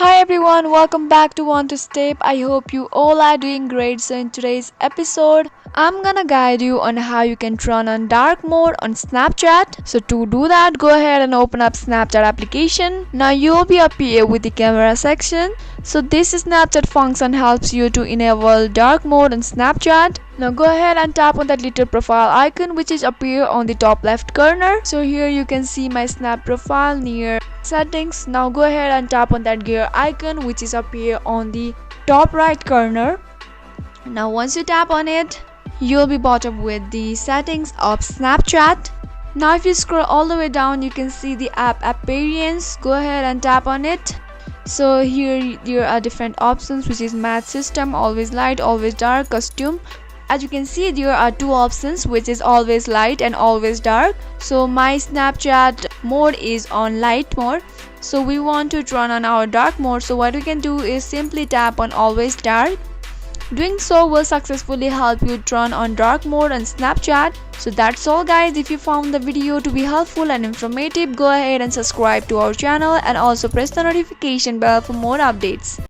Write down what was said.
Hi everyone, welcome back to Want to Step. I hope you all are doing great. So in today's episode, I'm gonna guide you on how you can turn on dark mode on Snapchat. So to do that, go ahead and open up Snapchat application. Now you'll be up here with the camera section. So this Snapchat function helps you to enable dark mode on Snapchat. Now go ahead and tap on that little profile icon which is appear on the top left corner. So here you can see my snap profile near settings. Now go ahead and tap on that gear icon which is appear on the top right corner. Now once you tap on it, you'll be brought up with the settings of Snapchat. Now if you scroll all the way down, you can see the app appearance. Go ahead and tap on it. So here there are different options which is math system, always light, always dark, custom. As you can see, there are two options which is always light and always dark. So my Snapchat mode is on light mode, so we want to turn on our dark mode. So what we can do is simply tap on always dark. Doing so will successfully help you turn on dark mode on Snapchat. So that's all guys. If you found the video to be helpful and informative, go ahead and subscribe to our channel and also press the notification bell for more updates.